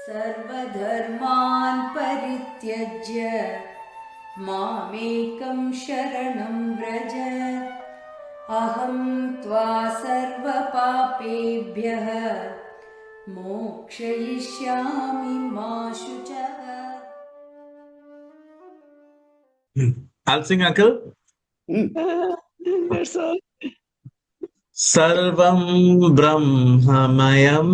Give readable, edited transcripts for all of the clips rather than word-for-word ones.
सर्वधर्मान् परित्यज्य मामेकं शरणं व्रज अहं त्वा सर्वपापेभ्यः मोक्षयिष्यामि मा शुचः. I'll sing, uncle. That's all. Sarvam Brahmamayam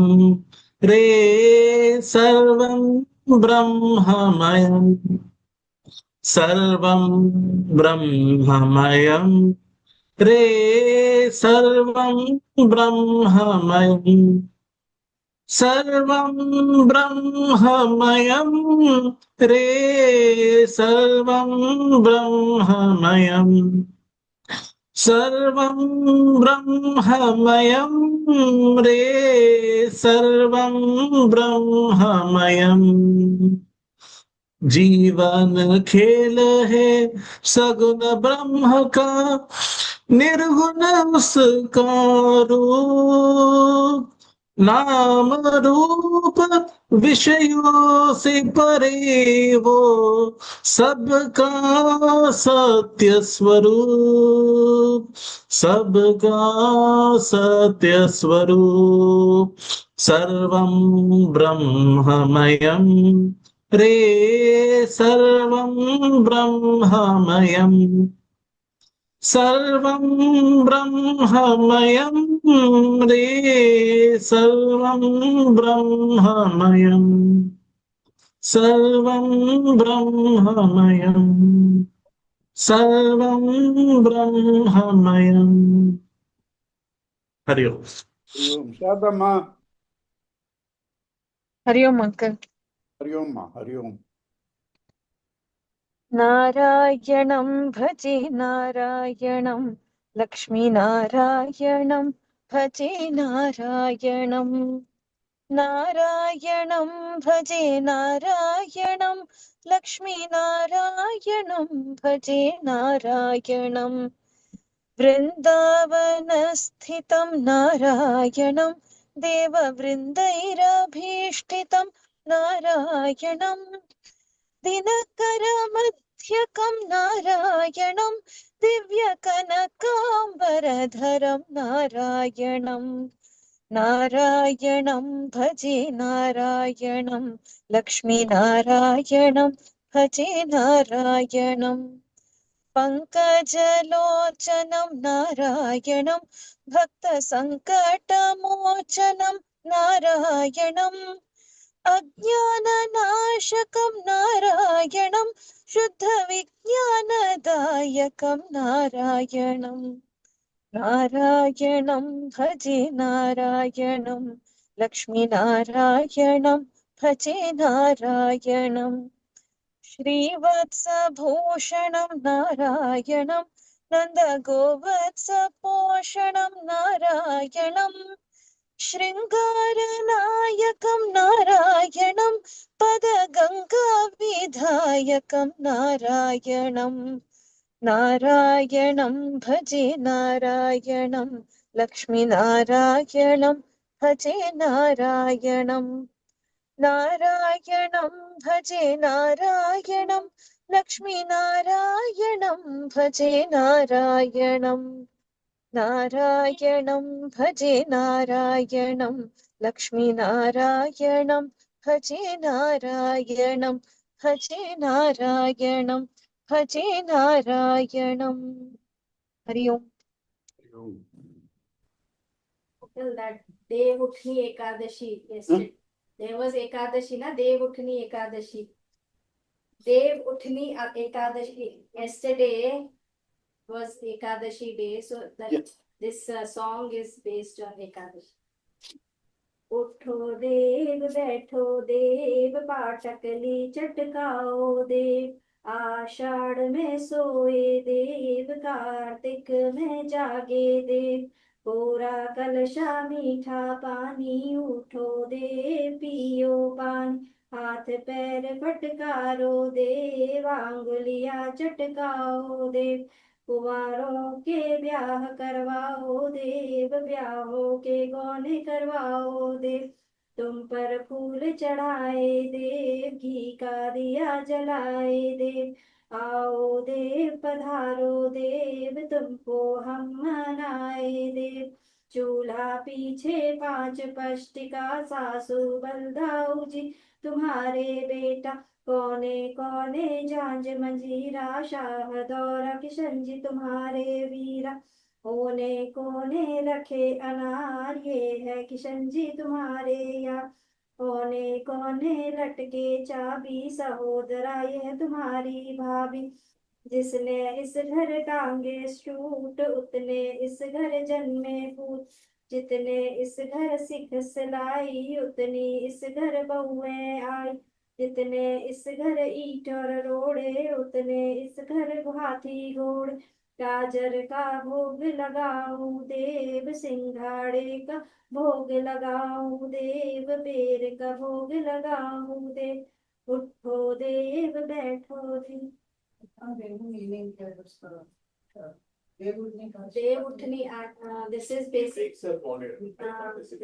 Re Sarvam Brahmamayam Sarvam Brahmamayam Re Sarvam Brahmamayam Sarvam Brahmamayam Re Sarvam Brahmamayam Sarvam Brahmamayam Re Sarvam Brahmamayam जीवन खेल है सगुण ब्रह्म का निर्गुण उसका रूप नाम रूप विषयों से परे वो सबका सत्य स्वरूप सबका सत्य स्वरूप सर्वं ब्रह्ममयम् रे सर्वं ब्रह्ममयम् सर्वं ब्रह्ममयं रे सर्वं ब्रह्ममयम् सर्वं ब्रह्ममयम् सर्वं ब्रह्ममयम्. हरि ओम. Shadama. Hari Om, uncle. Hari Om, ma. Hari Om. नारायणं भजे नारायणं लक्ष्मीनारायणं भजे नारायणं नारायणं भजे नारायणं लक्ष्मीनारायणं भजे नारायणं वृन्दावनस्थितं नारायणं देववृन्दैरभीष्टितं नारायणं दिनकरमध्यकं नारायणं दिव्यकनकाम्बरधरं नारायणं नारायणं भजे नारायणं लक्ष्मीनारायणं भजे नारायणं पङ्कजलोचनं नारायणं भक्तसङ्कटमोचनं नारायणम् अज्ञाननाशकं नारायणं शुद्धविज्ञानदायकं नारायणं नारायणं भजे नारायणं लक्ष्मीनारायणं भजे नारायणं श्रीवत्सभूषणं नारायणं नन्दगोवत्सपोषणं नारायणं शृङ्गारनायकं नारायणं पदगङ्गाविधायकं नारायणं नारायणं भजे नारायणं लक्ष्मीनारायणं भजे नारायणं नारायणं भजे नारायणं लक्ष्मीनारायणं भजे नारायणं नारायणं भजे नारायणं लक्ष्मीनारायणं भजे नारायणं भजे नारायणं भजे नारायणं. हरि ओम. Till that Devukni Ekadashi yesterday. There was Ekadashi, na Devukni Ekadashi. Devukni Ekadashi. Yesterday was Ekadashi day, so that this song is based on Ekadashi. उठो देव बैठो देव पाटकली चटकाओ देव आषाढ़ में सोए देव कार्तिक में जागे देव पूरा कलशा मीठा पानी उठो देव पियो पानी हाथ पैर फटकारो देव आंगुलियां चटकाओ देव कुंवारों के ब्याह करवाओ देव ब्याहों के गौने करवाओ देव तुम पर फूल चढ़ाए देव, घी का दिया जलाए देव। आओ देव पधारो देव, तुमको हम मनाए देव। चूल्हा पीछे 5 पष्टिका, सासू बलदाऊ जी तुम्हारे बेटा। कोने कोने झांझ मंजीरा, शाह दौरा किशन जी तुम्हारे वीरा। कोने कोने रखे अनार, ये है किशन जी तुम्हारे यार। कोने कोने लटके चाबी, सहोदरा यह तुम्हारी भाभी। जिसने इस घर टांगे सूट, उतने इस घर जन्मे फूट। जितने इस घर सिख सिलाई, उतनी इस घर बहुएं आई। जितने इस घर ईंट और रोड़े, उतने इस घर हाथी घोड़े। गाजर का भोग लगाऊं देव, सिंघाड़े का भोग लगाऊं देव, बेर का भोग लगाऊं देव। उठो देव बैठो देव। देव उठनी, this is basic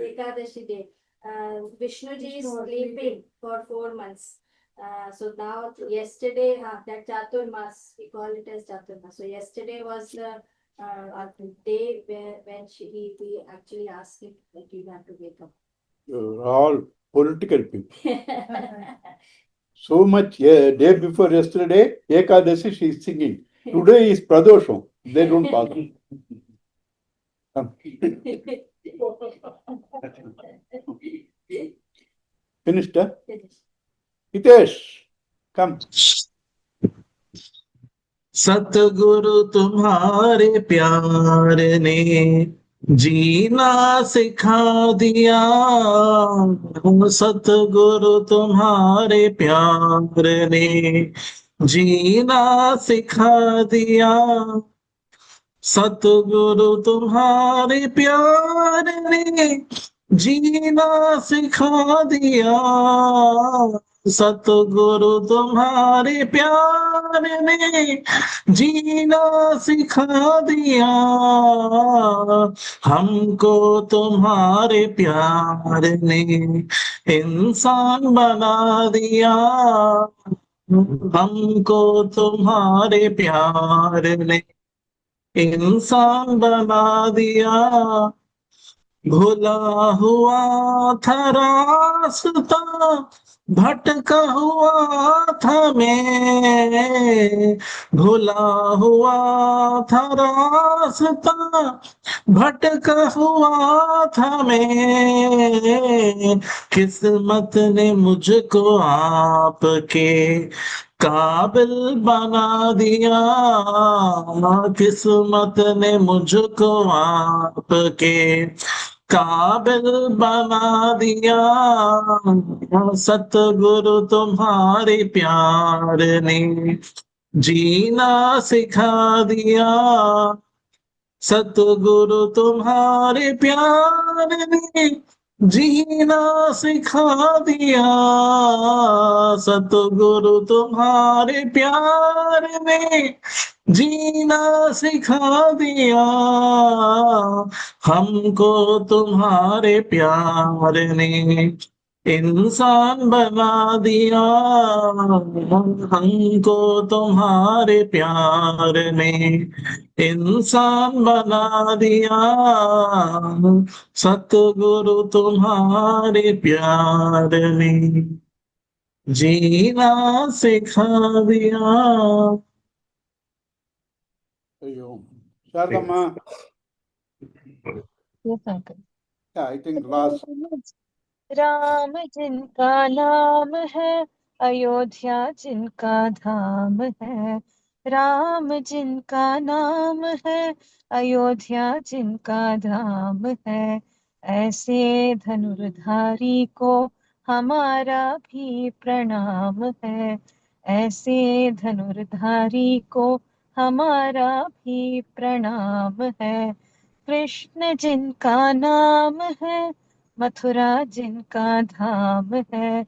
Ekadashi day. Vishnu ji is sleeping for 4 months. So now yesterday, that Chaturmas, we call it as Chaturmas. So yesterday was the day when we actually asked him that you have to wake up. You're all political people. So much, day before yesterday, Ekadashi, she is singing. Today is Pradosham. They don't bother. Finished, huh? Hitesh, come. सतगुरु तुम्हारे प्यार ने जीना सिखा दिया। सतगुरु तुम्हारे प्यार ने जीना सिखा दिया। सतगुरु तुम्हारे प्यार ने जीना सिखा दिया। सतगुरु तुम्हारे प्यार ने जीना सिखा दिया। हमको तुम्हारे प्यार ने इंसान बना दिया। हमको तुम्हारे प्यार ने इंसान बना दिया। भुला हुआ था रास्ता, भटका हुआ था मैं। भुला हुआ था रास्ता, भटका हुआ था मैं। किस्मत ने मुझको आपके काबिल बना दिया। किस्मत ने मुझको आपके काबिल बना दिया। सतगुरु तुम्हारे प्यार ने जीना सिखा दिया। सतगुरु तुम्हारे प्यार ने जीना सिखा दिया। सतगुरु तुम्हारे प्यार ने जीना सिखा दिया। हमको तुम्हारे प्यार ने इंसान बना दिया। हमको तुम्हारे प्यार ने इंसान बना दिया। सतगुरु तुम्हारे प्यार ने जीना सिखा दिया। Shardama, Yes, uncle. yeah, I think last. Ram जिनका नाम है, अयोध्या जिनका धाम है। राम जिनका नाम है, अयोध्या जिनका धाम है। ऐसे धनुर्धारी को हमारा भी प्रणाम है। ऐसे धनुर्धारी को हमारा भी प्रणाम है। कृष्ण जिनका नाम है, मथुरा जिनका धाम है।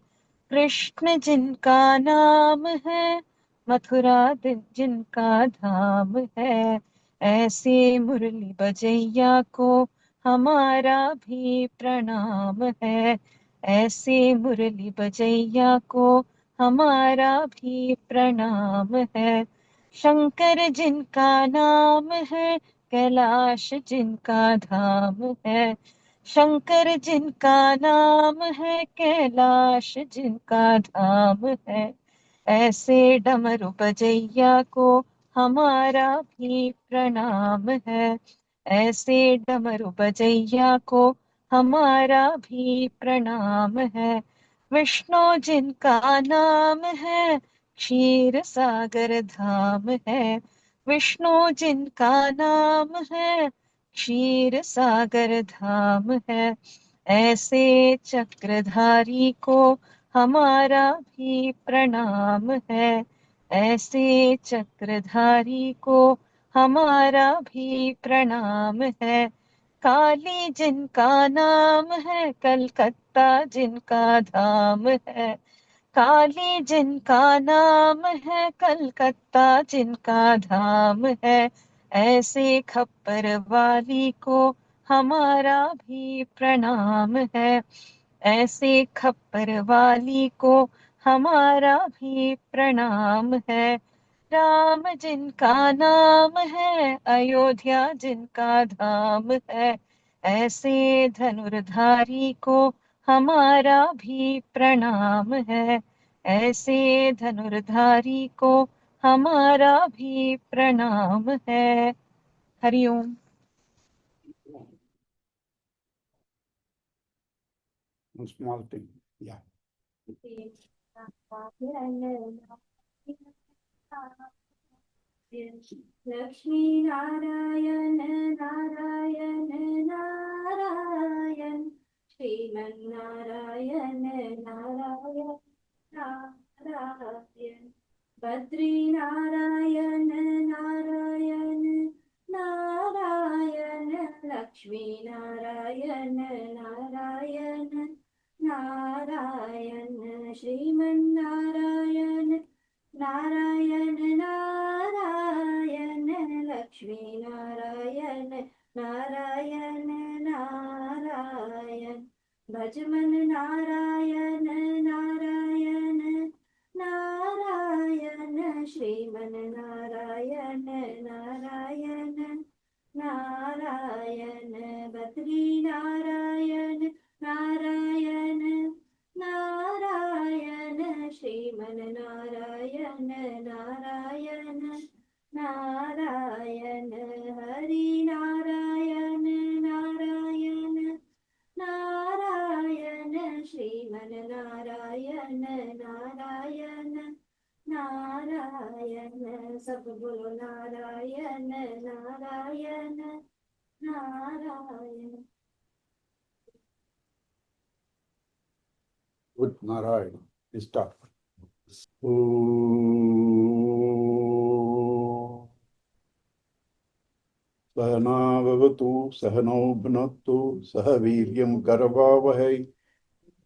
कृष्ण जिनका नाम है, मथुरा जिनका धाम है। ऐसे मुरली बजैया को हमारा भी प्रणाम है। ऐसे मुरली बजैया को हमारा भी प्रणाम है। शंकर जिनका नाम है, कैलाश जिनका धाम है। शंकर जिनका नाम है, कैलाश जिनका धाम है। ऐसे डमरू बजैया को हमारा भी प्रणाम है। ऐसे डमरू बजैया को हमारा भी प्रणाम है। विष्णु जिनका नाम है, क्षीर सागर धाम है। विष्णु जिनका नाम है, क्षीर सागर धाम है। ऐसे चक्रधारी को हमारा भी प्रणाम है। ऐसे चक्रधारी को हमारा भी प्रणाम है। काली जिनका नाम है, कलकत्ता जिनका धाम है। काली जिनका नाम है, कलकत्ता जिनका धाम है। ऐसे खप्पर वाली को हमारा भी प्रणाम है। ऐसे खप्पर वाली को हमारा भी प्रणाम है। राम जिनका नाम है, अयोध्या जिनका धाम है। ऐसे धनुर्धारी को हमारा भी प्रणाम है। ऐसे धनुर्धारी को हमारा भी प्रणाम है। Hariom. One small thing. Yeah. Lakshmi Narayan Narayan Narayan Sriman Narayana Narayan Narayan Badri Narayan Narayan Narayan Lakshmi Narayan Narayan Narayan Sriman Narayana Narayan Narayan Lakshmi Narayan Narayan Narayan भजमन नारायण नारायण नारायण श्रीमन नारायण नारायण नारायण बद्री नारायण नारायण नारायण श्रीमन नारायण नारायण नारायण हरि नारायण नारायण नारायण श्रीमन नारायण नारायण नारायण सब बोलो Narayan Narayan Narayan. Good Narayana. Start. Om. Sahana Vavatu Sahano Bhunattu Saha Viryam Karavavahai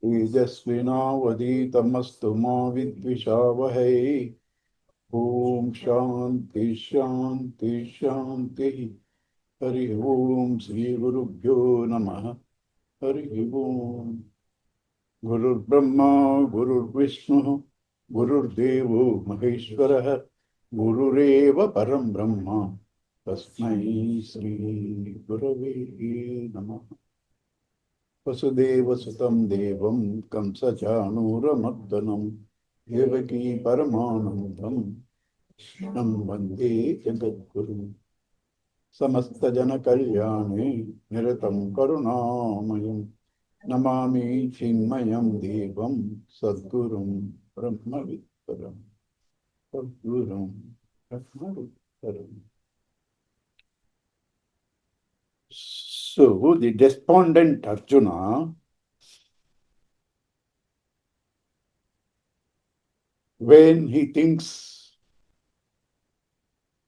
Tejasvinavaditamastu ma Vidvishavahai. Om Shanti Shanti Shanti. Hari Om Sri Gurubhyo Namaha. Hari Om. Gurur Brahma, Gurur Vishnu, Gurur Devo Maheshwarah, Gurureva Param Brahma, Tasmai Sri Gurave Namaha. Vasudeva Sutam Devam Kamsa Chanuramardanam Devaki Paramanandam Nam Vande Jagadguru Samasta Jana Kalyane Niratam Karunamayam Namami Chinmayam Devam Sadgurum Brahmavitaram Sadgurum Brahmavitaram. So the despondent Arjuna, when he thinks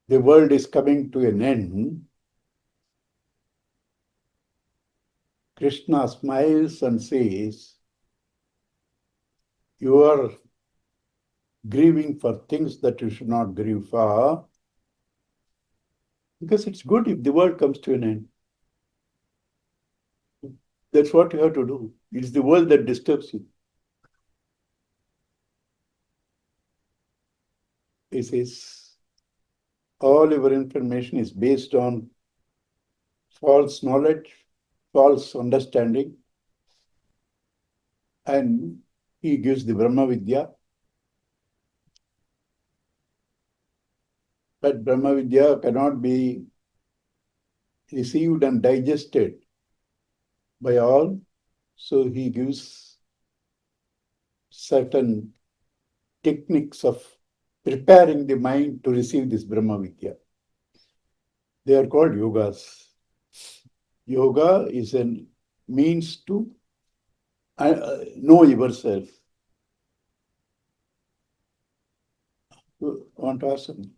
the world is coming to an end, Krishna smiles and says, you are grieving for things that you should not grieve for, because it's good if the world comes to an end. That's what you have to do. It's the world that disturbs you. It says all your information is based on false knowledge, false understanding, and he gives the Brahma Vidya. But Brahma Vidya cannot be received and digested by all, so he gives certain techniques of preparing the mind to receive this Brahma Vidya. They are called yogas. Yoga is a means to know yourself. Want to ask something?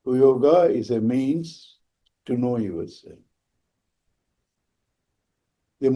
Yoga is a means to know yourself. The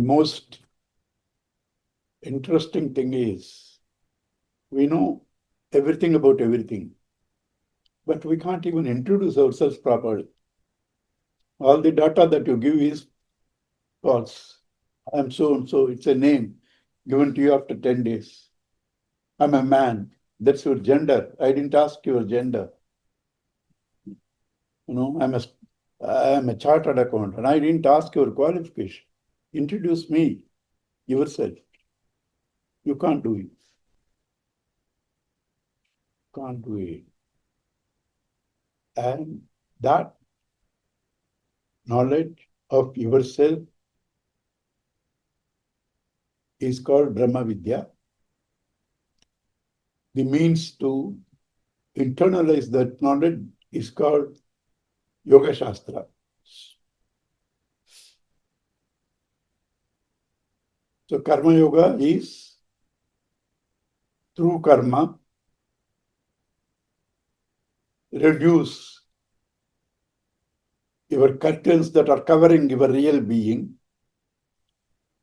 most interesting thing is we know everything about everything, but we can't even introduce ourselves properly. All the data that you give is false. I'm so and so. It's a name given to you after 10 days. I'm a man. That's your gender. I didn't ask your gender. I'm a chartered accountant. I didn't ask your qualification. Introduce me, yourself. You can't do it. Can't do it. And that knowledge of yourself is called Brahma Vidya. The means to internalize that knowledge is called Yoga Shastra. So Karma Yoga is through karma, reduce your curtains that are covering your real being.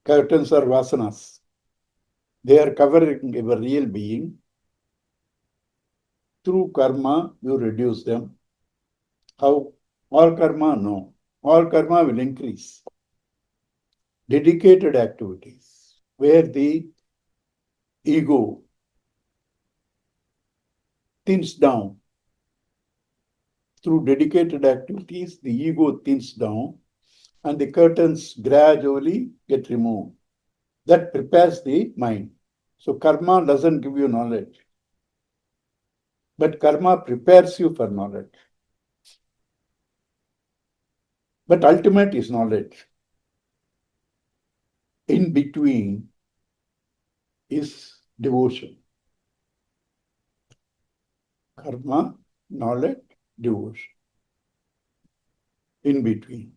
Curtains are vasanas. They are covering your real being. Through karma, you reduce them. How? All karma? No. All karma will increase. Dedicated activities, where the ego thins down. Through dedicated activities, the ego thins down and the curtains gradually get removed. That prepares the mind. So karma doesn't give you knowledge, but karma prepares you for knowledge. But ultimate is knowledge. In between is devotion. Karma, knowledge, devotion. In between.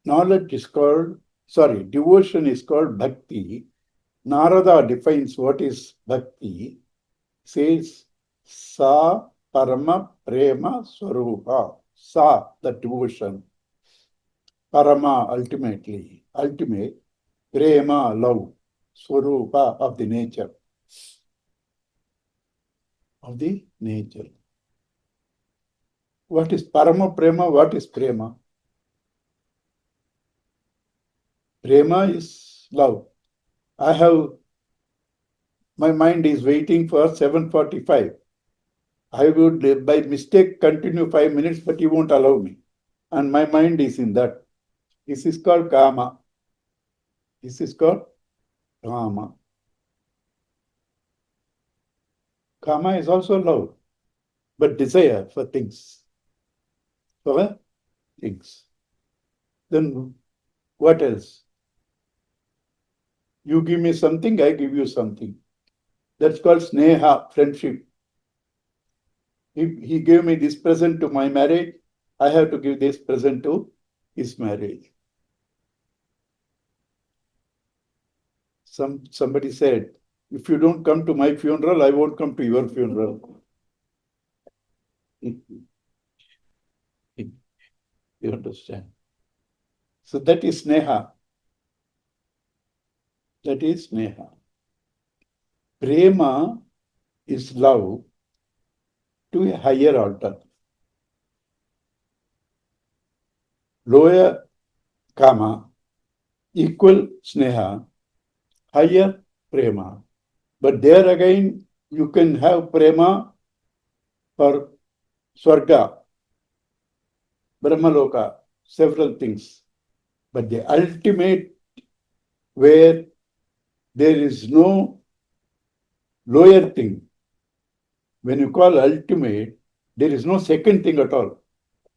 Devotion is called bhakti. Narada defines what is bhakti, says sa parama prema swarupa. Sa, the devotion. Parama, ultimate. Prema, love. Swarupa, of the nature. Of the nature. What is parama prema? What is prema? Prema is love. My mind is waiting for 7:45. I would by mistake continue 5 minutes, but you won't allow me. And my mind is in that. This is called kama. This is called kama. Kama is also love, but desire for things. For things. Then what else? You give me something, I give you something. That's called sneha, friendship. If he gave me this present to my marriage, I have to give this present to his marriage. Somebody said, if you don't come to my funeral, I won't come to your funeral. You understand? So that is Sneha. That is Sneha. Prema is love to a higher order. Lower Kama, equal Sneha, higher Prema. But there again, you can have Prema for Swarga, Brahmaloka, several things. But the ultimate, where there is no lower thing, when you call ultimate, there is no second thing at all.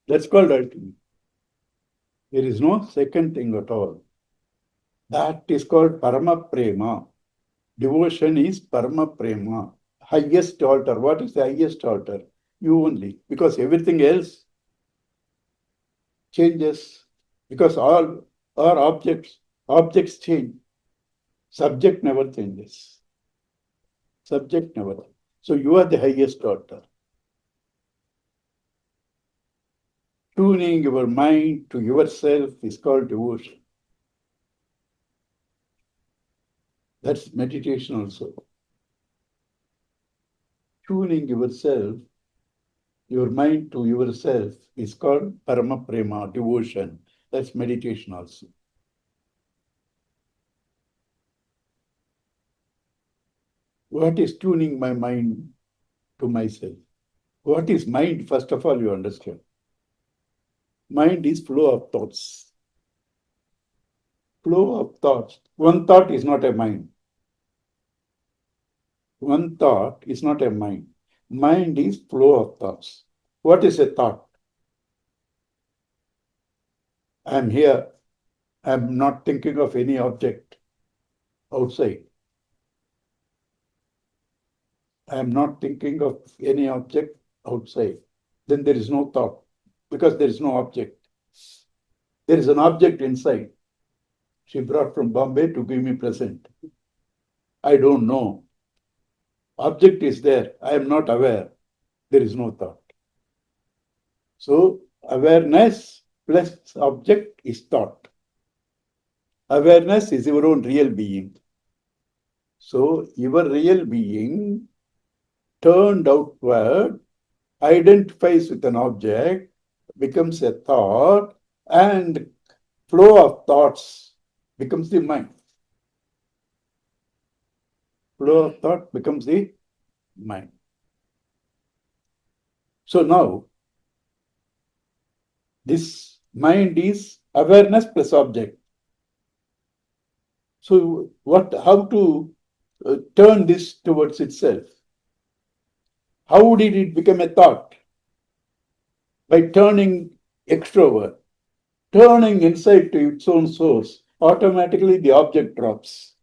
That's called ultimate. There is no second thing at all. That is called Parama Prema. Devotion is Parama Prema. Highest altar. What is the highest altar? You only. Because everything else changes. Because all our objects change. Subject never changes. Subject never. So you are the highest altar. Tuning your mind to yourself is called devotion. That's meditation also. Tuning yourself, your mind to yourself is called Parama Prema, devotion. That's meditation also. What is tuning my mind to myself? What is mind? First of all, you understand. Mind is flow of thoughts. Flow of thoughts. One thought is not a mind. One thought is not a mind. Mind is flow of thoughts. What is a thought? I'm here. I'm not thinking of any object outside. I'm not thinking of any object outside. Then there is no thought because there is no object. There is an object inside. She brought from Bombay to give me present. I don't know. Object is there. I am not aware. There is no thought. So awareness plus object is thought. Awareness is your own real being. So your real being turned outward identifies with an object, becomes a thought, and flow of thoughts becomes the mind. Flow of thought becomes the mind. So now, this mind is awareness plus object. So how to turn this towards itself? How did it become a thought? By turning extrovert, turning inside to its own source, automatically the object drops.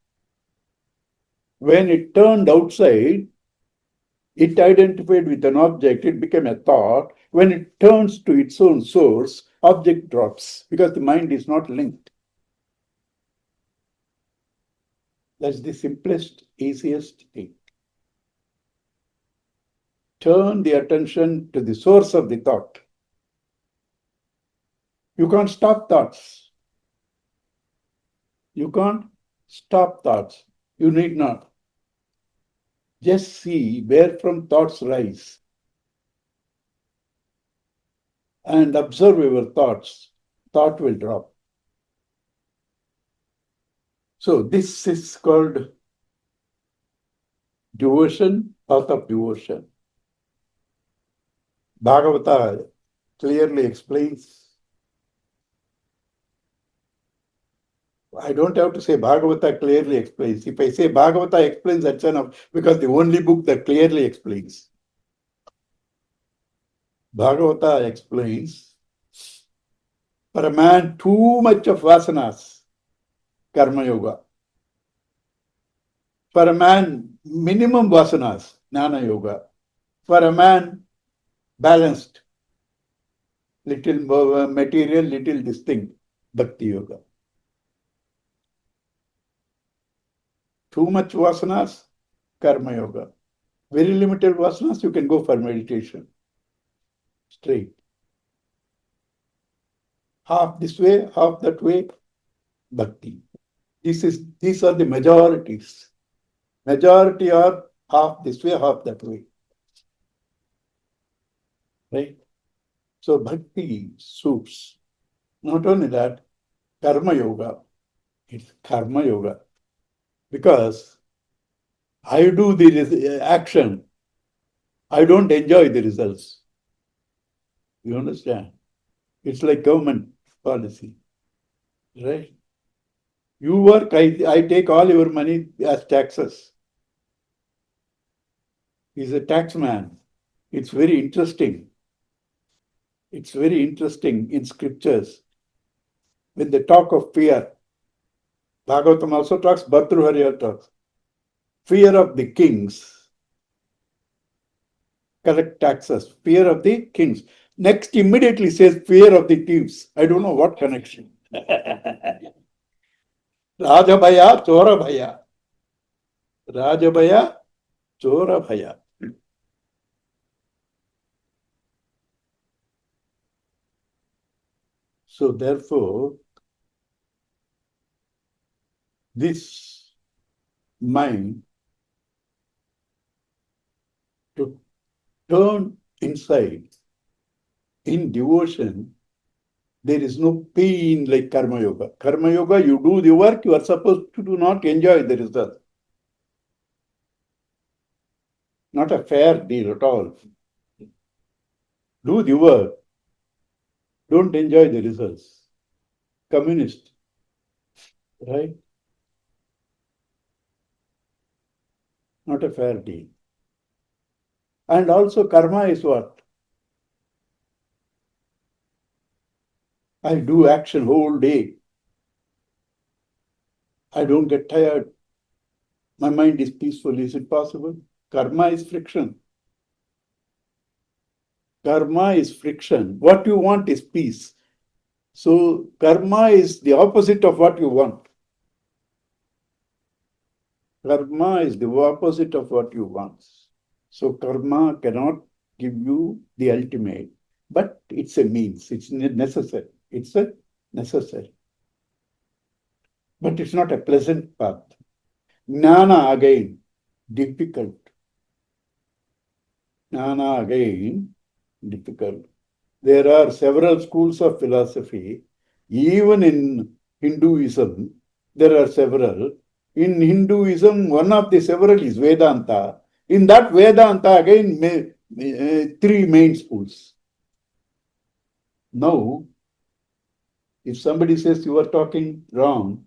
When it turned outside, it identified with an object, it became a thought. When it turns to its own source, object drops because the mind is not linked. That's the simplest, easiest thing. Turn the attention to the source of the thought. You can't stop thoughts. You can't stop thoughts. You need not. Just see where from thoughts rise and observe your thoughts. Thought will drop. So this is called devotion, path of devotion. Bhagavata clearly explains. I don't have to say Bhagavata clearly explains. If I say Bhagavata explains, that's enough, because the only book that clearly explains. Bhagavata explains, for a man too much of vasanas, karma yoga. For a man, minimum vasanas, jnana yoga. For a man, balanced, little material, little distinct, bhakti yoga. Too much vasanas, karma yoga. Very limited vasanas, you can go for meditation. Straight. Half this way, half that way, bhakti. These are the majorities. Majority are half this way, half that way. Right? So bhakti suits. Not only that, karma yoga. It's karma yoga. Because I do the action, I don't enjoy the results. You understand? It's like government policy. Right? You work, I take all your money as taxes. He's a tax man. It's very interesting. It's very interesting in scriptures. When they talk of fear, Bhagavatam also talks, Bhartrhari talks. Fear of the kings, collect taxes. Fear of the kings. Next immediately says fear of the thieves. I don't know what connection. Rajabhaya, Chorabhaya. Rajabhaya, Chorabhaya. So therefore, this mind to turn inside in devotion, there is no pain like karma yoga. Karma yoga, you do the work, you are supposed to do not enjoy the result. Not a fair deal at all. Do the work, don't enjoy the results. Communist, right? Not a fair deal. And also karma is what? I do action whole day. I don't get tired. My mind is peaceful. Is it possible? Karma is friction. Karma is friction. What you want is peace. So karma is the opposite of what you want. Karma is the opposite of what you want. So karma cannot give you the ultimate, but it's a means. It's necessary. It's a necessary. But it's not a pleasant path. Jnana again, difficult. Jnana again, difficult. There are several schools of philosophy. Even in Hinduism, there are several. In Hinduism, one of the several is Vedanta. In that Vedanta, again, three main schools. Now, if somebody says you are talking wrong,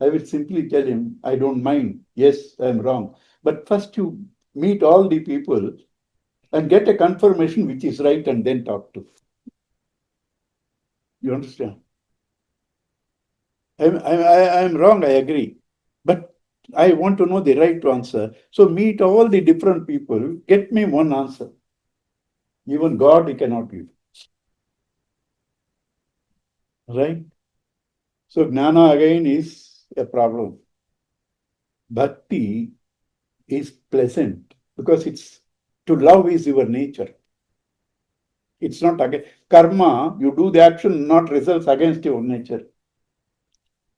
I will simply tell him, I don't mind. Yes, I'm wrong. But first you meet all the people and get a confirmation which is right and then talk to. You understand? I'm wrong, I agree. But I want to know the right answer. So meet all the different people, get me one answer. Even God he cannot give. Right? So Jnana again is a problem. Bhakti is pleasant because it's to love is your nature. It's not against karma, you do the action, not results against your nature.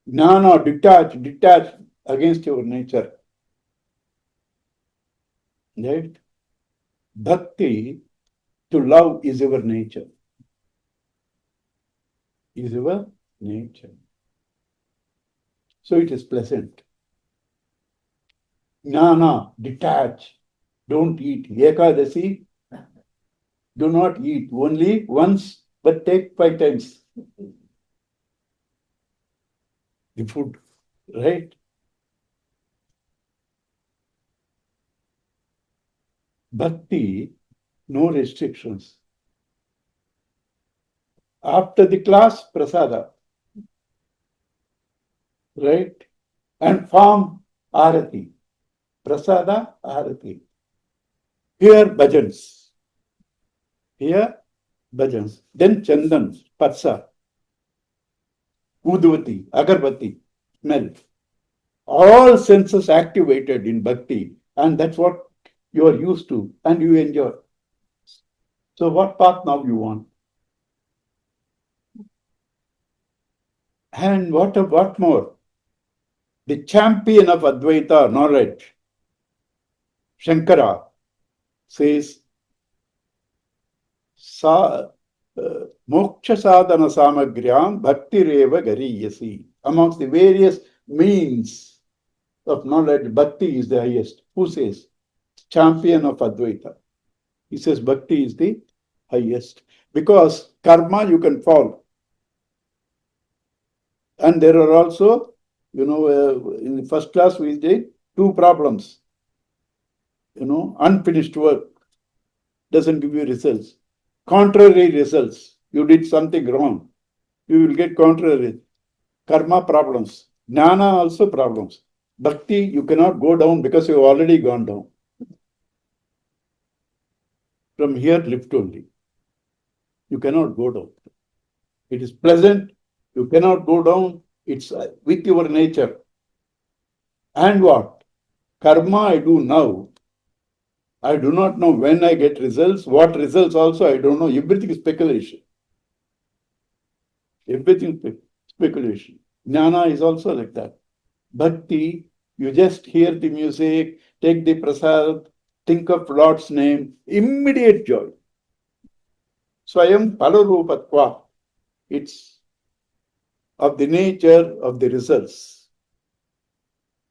Jnana, detach against your nature. Right? Bhakti, to love is your nature. Is your nature. So it is pleasant. Jnana, detach. Don't eat. Ekadasi, do not eat. Only once, but take 5 times the food. Right? Bhakti, no restrictions. After the class, prasada. Right? And form arati. Prasada, arati. Here, bhajans. Here, bhajans. Then chandan, patsa. Udvati, agarbati, smell. All senses activated in bhakti, and that's what you are used to and you enjoy. So what path now you want? And what more? The champion of Advaita knowledge, Shankara, says, moksha sadhana samagryam bhakti reva gariyasi. Amongst the various means of knowledge, bhakti is the highest. Who says? Champion of Advaita. He says bhakti is the highest. Because karma you can fall. And there are also, in the first class we did 2 problems. Unfinished work doesn't give you results. Contrary results. You did something wrong. You will get contrary. Karma problems. Jnana also problems. Bhakti, you cannot go down because you have already gone down. From here, lift only. You cannot go down. It is pleasant. You cannot go down. It's with your nature. And what? Karma I do now. I do not know when I get results. What results also I don't know. Everything is speculation. Everything is speculation. Jnana is also like that. Bhakti, you just hear the music, take the prasad, think of Lord's name, immediate joy. Swayam palarupatva. It's of the nature of the results.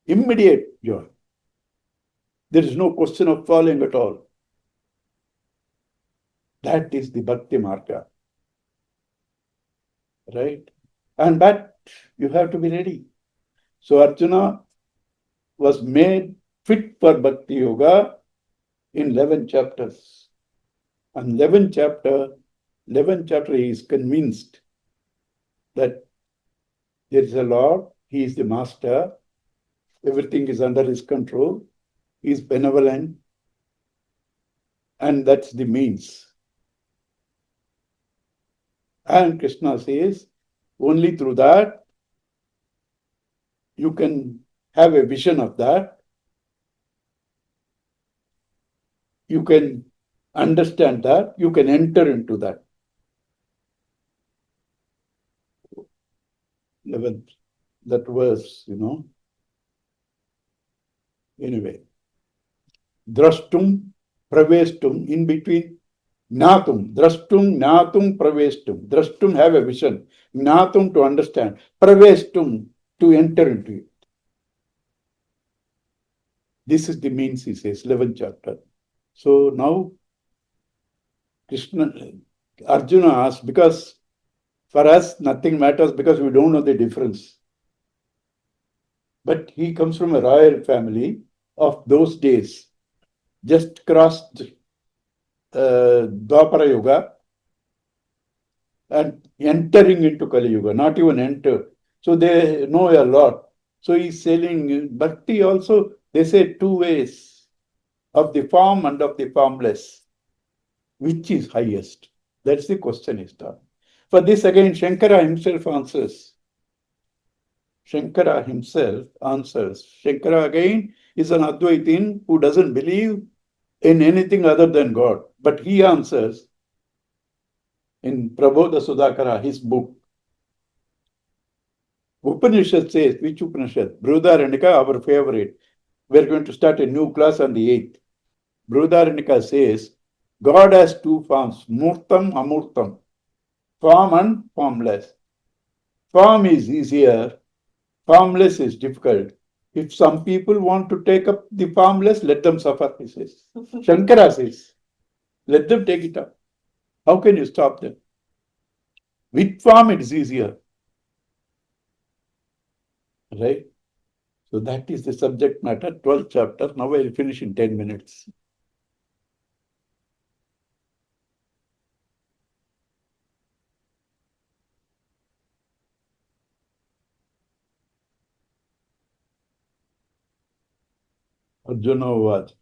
Immediate joy. There is no question of falling at all. That is the Bhakti Marga. Right? And that you have to be ready. So Arjuna was made fit for Bhakti Yoga in 11 chapters. And 11th chapter, he is convinced that there is a Lord, he is the master, everything is under his control, he is benevolent, and that's the means. And Krishna says, only through that you can have a vision of that. You can understand that. You can enter into that. 11th, that verse, Anyway. Drashtum, praveshtum, in between. Gnatum, drashtum, gnatum, praveshtum. Drashtum, have a vision. Gnatum, to understand. Praveshtum, to enter into it. This is the means, he says, 11th chapter. So now, Arjuna asks, because for us, nothing matters because we don't know the difference. But he comes from a royal family of those days, just crossed Dwapara Yuga and entering into Kali Yuga, not even enter. So they know a lot. So he's saying Bhakti also, they say 2 ways, of the form and of the formless. Which is highest? That's the question is done. For this again, Shankara himself answers. Shankara again is an Advaitin who doesn't believe in anything other than God. But he answers in Prabodha Sudhakara, his book. Upanishad says, which Upanishad? Brihadaranyaka, our favorite. We're going to start a new class on the 8th. Brihadaranyaka says, God has 2 forms, Murtam, Amurtam, form and formless. Form is easier, formless is difficult. If some people want to take up the formless, let them suffer, he says. Shankara says, let them take it up. How can you stop them? With form, it is easier. Right? So that is the subject matter, 12th chapter. Now I will finish in 10 minutes. Arjuna was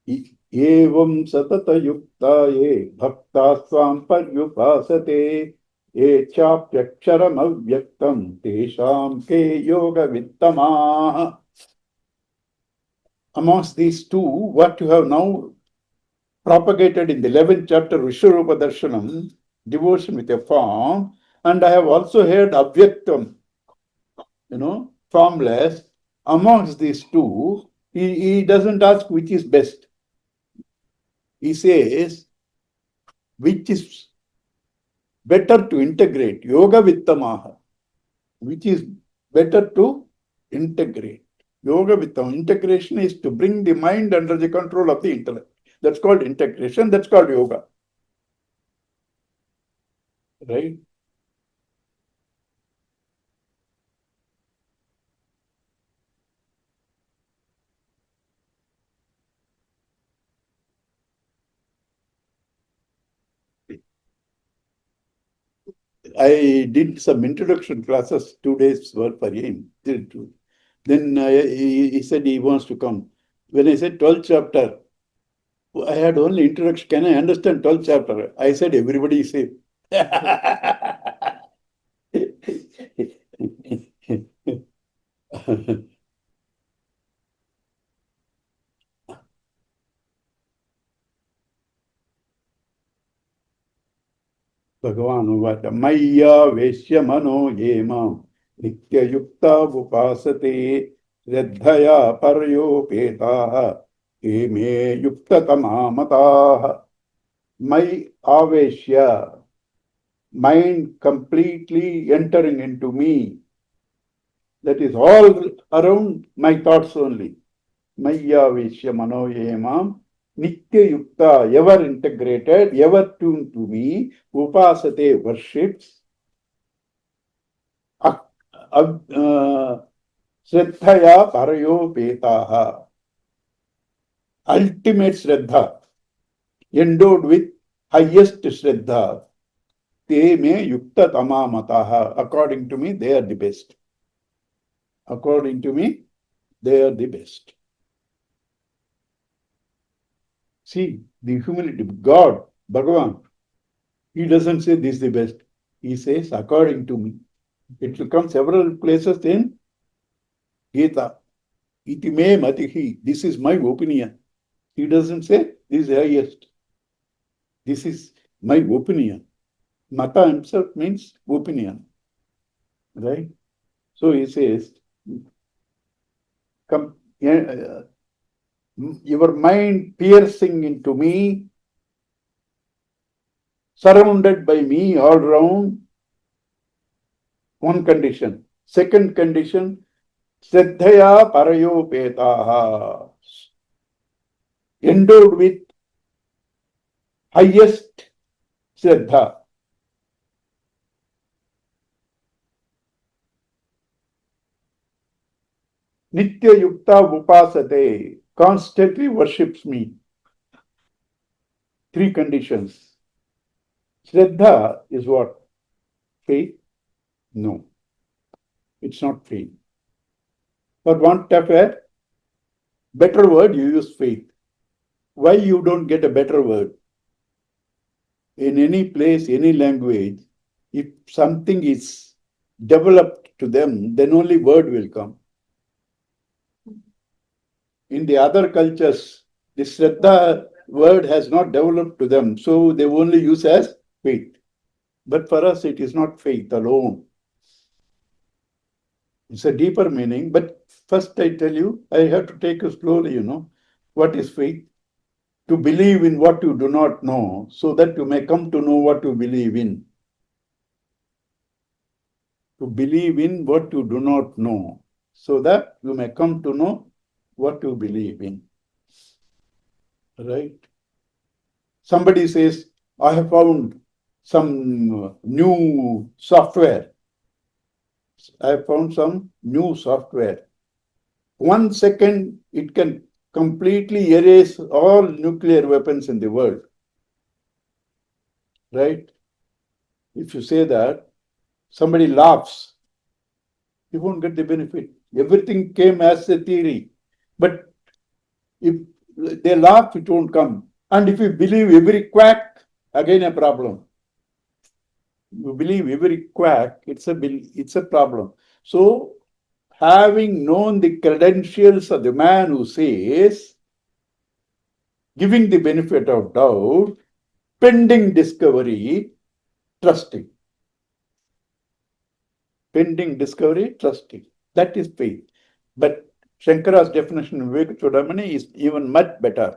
evam satata yukta ye bhakta swam paryupasate Echapyaksharam avyaktam tesham ke yoga vittamaha. Amongst these two, what you have now propagated in the 11th chapter, Vishwarupa Darshanam, devotion with a form, and I have also heard avyaktam, formless. Amongst these two, he doesn't ask which is best. He says, which is better to integrate, yoga vittamaha, which is better to integrate. Yoga vittam, integration is to bring the mind under the control of the intellect. That's called integration, that's called yoga. Right? I did some introduction classes, 2 days work for him. Then he said he wants to come. When I said 12th chapter, I had only introduction. Can I understand 12th chapter? I said everybody is safe. Bhagavan uvata maya veshya mano yemam nitya yukta upasate raddhaya paryopetaha eme yukta tamamataha. My aveshya, mind completely entering into me, that is all around my thoughts only. Maya veshya mano yemam nitya yukta, ever integrated, ever tuned to me, upasate worships, Shraddhaya parayo petaha, ultimate Shraddha, endowed with highest Shraddha, te me yukta tamamataha. According to me, they are the best. According to me, they are the best. See, the humility of God, Bhagavan, he doesn't say this is the best. He says, according to me. It will come several places in Geeta. Iti me matihi. This is my opinion. He doesn't say this is the highest. This is my opinion. Mata himself means opinion. Right? So he says, your mind piercing into me, surrounded by me all round. One condition. Second condition, Shraddhaya parayopetaha, endowed with highest Shraddha. Nitya yukta upasate, constantly worships me. Three conditions. Shraddha is what? Faith? No. It's not faith. But want to have a better word, you use faith. Why you don't get a better word? In any place, any language, if something is developed to them, then only word will come. In the other cultures, the Shraddha word has not developed to them, so they only use as faith. But for us, it is not faith alone. It's a deeper meaning. But first I tell you, I have to take you slowly, what is faith? To believe in what you do not know, so that you may come to know what you believe in. To believe in what you do not know, so that you may come to know what you believe in. Right? Somebody says, I have found some new software. I have found some new software. 1 second, it can completely erase all nuclear weapons in the world. Right? If you say that, somebody laughs, you won't get the benefit. Everything came as a theory. But if they laugh, it won't come. And if you believe every quack, again a problem. You believe every quack, it's a problem. So, having known the credentials of the man who says, giving the benefit of doubt, pending discovery, trusting. Pending discovery, trusting. That is faith. But Shankara's definition of Vivek Chudamani is even much better.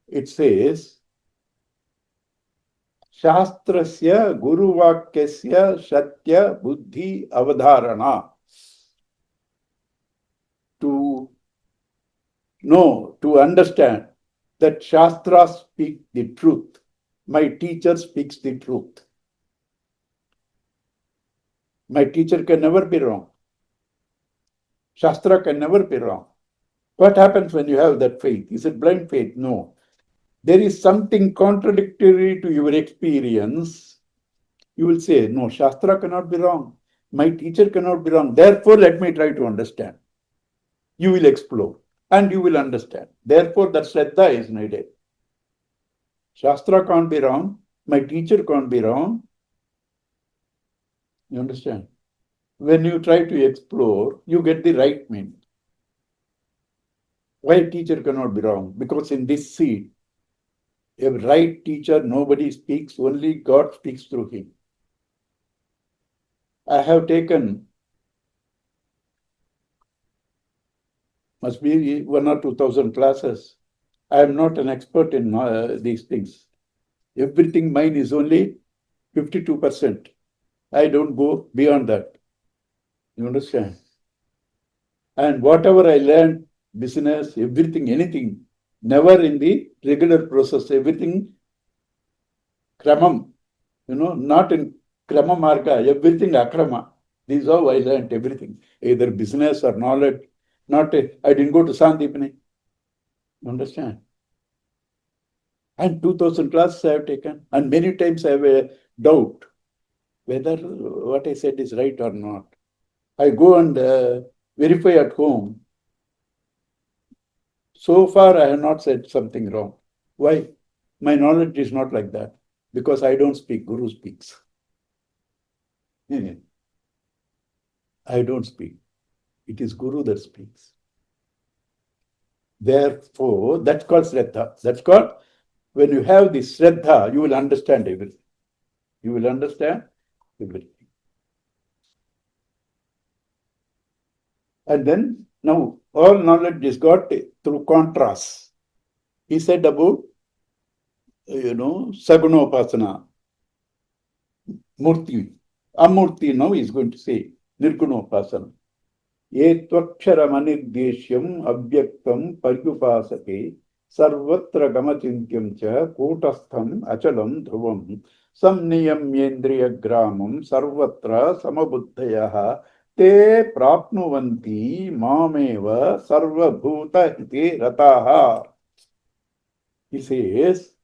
It says, Shastrasya Guruvakyasya Satya Buddhi Avadharana. To know, to understand that Shastras speak the truth. My teacher speaks the truth. My teacher can never be wrong. Shastra can never be wrong. What happens when you have that faith? Is it blind faith? No. There is something contradictory to your experience. You will say, no, Shastra cannot be wrong. My teacher cannot be wrong. Therefore, let me try to understand. You will explore and you will understand. Therefore, that Shraddha is needed. Shastra can't be wrong. My teacher can't be wrong. You understand? When you try to explore, you get the right meaning. Why teacher cannot be wrong? Because in this seed, a right teacher, nobody speaks, only God speaks through him. I have taken, must be 1,000 or 2,000 classes. I am not an expert in these things. Everything mine is only 52%. I don't go beyond that. You understand? And whatever I learned, business, everything, anything, never in the regular process, everything kramam, not in krama marga, everything akrama. This is how I learned everything, either business or knowledge. I didn't go to Sandipani. You understand? And 2,000 classes I have taken, and many times I have a doubt whether what I said is right or not. I go and verify at home. So far, I have not said something wrong. Why? My knowledge is not like that. Because I don't speak, Guru speaks. I don't speak. It is Guru that speaks. Therefore, that's called Shraddha. That's called, when you have this Shraddha, you will understand everything. You will understand everything. And then, now, all knowledge is got through contrast. He said about, Sagunopasana, Murti. Amurti now is going to say Nirgunopasana. Etvaksharam anirdeshyam avyaktam paryupasake sarvatra gamacintyam cha kotastham achalam dhruvam samniyam yendriya gramam sarvatra samabuddhayaha te prapnuvanti mameva sarvabhuta hite rataha. He says,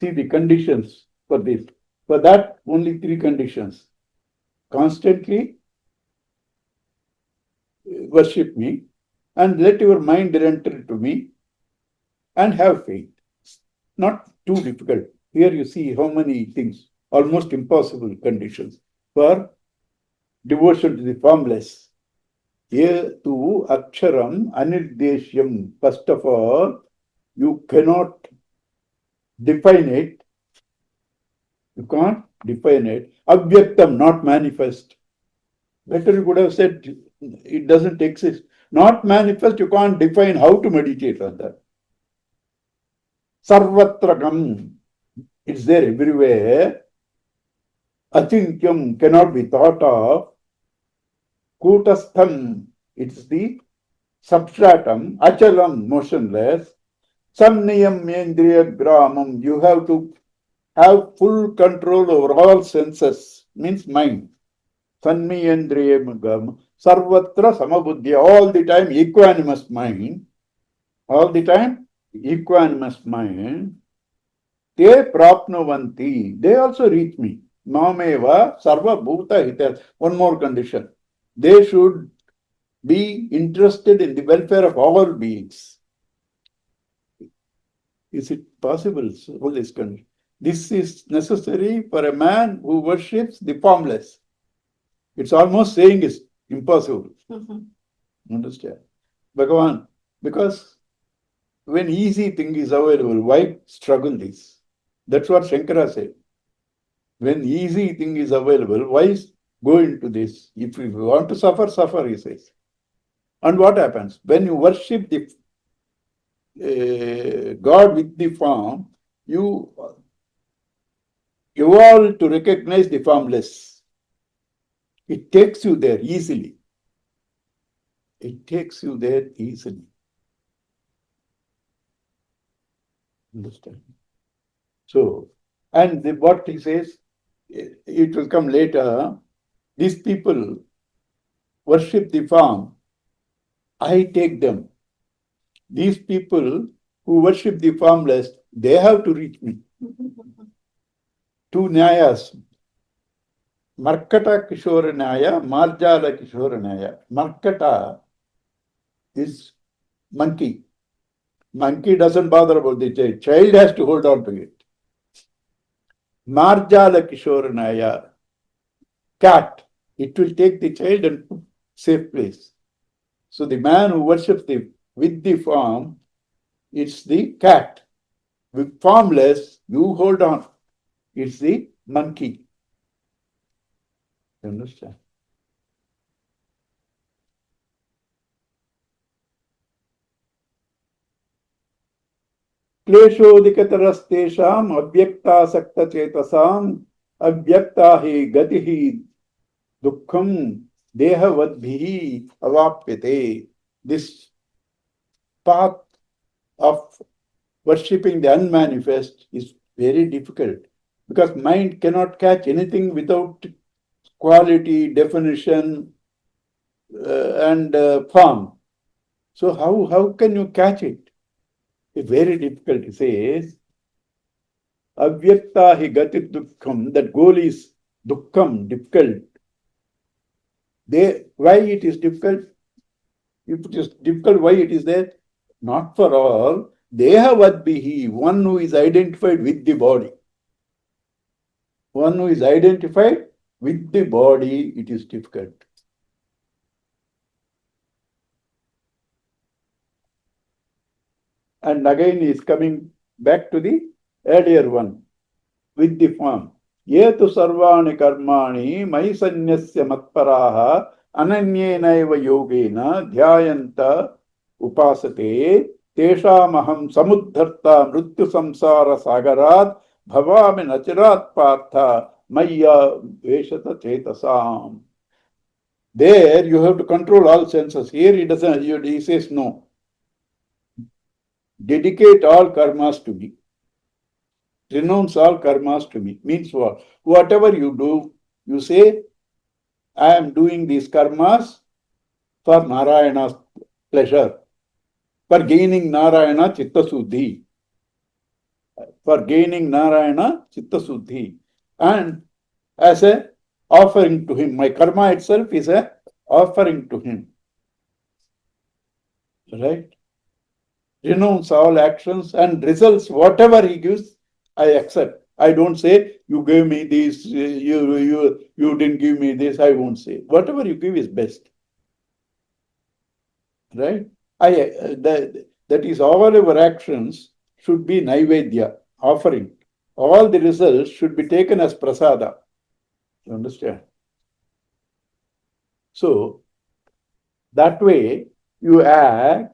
see the conditions for this. For that, only 3 conditions. Constantly worship me and let your mind enter to me and have faith. Not too difficult. Here you see how many things, almost impossible conditions for devotion to the formless. Here to aksharam anirdeshyam. First of all, you cannot define it. You can't define it. Avyaktam, not manifest. Better you could have said it doesn't exist. Not manifest, you can't define how to meditate on that. Sarvatragam, it's there everywhere. Achinkyam, cannot be thought of. Kutastham, it's the substratum. Achalam, motionless. Samniyam yendriya gramam, you have to have full control over all senses, means mind. Sanmiyendriya gam, sarvatra samabuddhya, all the time equanimous mind. All the time equanimous mind. Te prapnuvanti, they also reach me. Mameva sarva bhuta hita. One more condition. They should be interested in the welfare of all beings. Is it possible? This is necessary for a man who worships the formless. It's almost saying it's impossible. Understand? Bhagavan, because when easy thing is available, why struggle this? That's what Shankara said. When easy thing is available, why go into this? If you want to suffer, suffer, he says. And what happens? When you worship the God with the form, you evolve to recognize the formless. It takes you there easily. It takes you there easily. Understand? So, and what he says, it will come later. These people worship the form. I take them. These people who worship the formless, they have to reach me. Two Nyayas. Markata Kishora Nyaya, Marjala Kishora Nyaya. Markata is monkey. Monkey doesn't bother about the child. Child has to hold on to it. Marjala Kishora Nyaya. Cat. It will take the child and put safe place. So the man who worships with the form, it's the cat. With formless, you hold on. It's the monkey. You understand? क्लेशोदिकतरस्तेषाम् अव्यक्तासक्तचेतसाम् अव्यक्ता हि गतिः दुःखं देहवद्भिः अवाप्यते. This path of worshipping the unmanifest is very difficult because mind cannot catch anything without quality, definition, and form. So how can you catch it? It's very difficult. It says, avyakta hi gati dukkham. That goal is dukkham, difficult. Why it is difficult? If it is difficult, why it is there? Not for all. Dehavadbihi, one who is identified with the body. One who is identified with the body, it is difficult. And again is coming back to the earlier one with the form. Yetu sarvani karmani mai sanyasya matparaha ananyenaiva yogena dhyayanta upasate teshamaham samudharta mrityu samsara sagarat bhavami nachirat partha maya veshata chetasam. There you have to control all senses. Here he says no. Dedicate all karmas to me. Renounce all karmas to me. Means what? Whatever you do, you say, I am doing these karmas for Narayana's pleasure, for gaining Narayana Chitta Suddhi. For gaining Narayana Chitta Suddhi. And as a offering to him. My karma itself is a offering to him. Right? Renounce all actions and results, whatever he gives, I accept. I don't say, you gave me this, you didn't give me this, I won't say. Whatever you give is best. Right? That is all our actions should be naivedya, offering. All the results should be taken as prasada. You understand? So, that way you act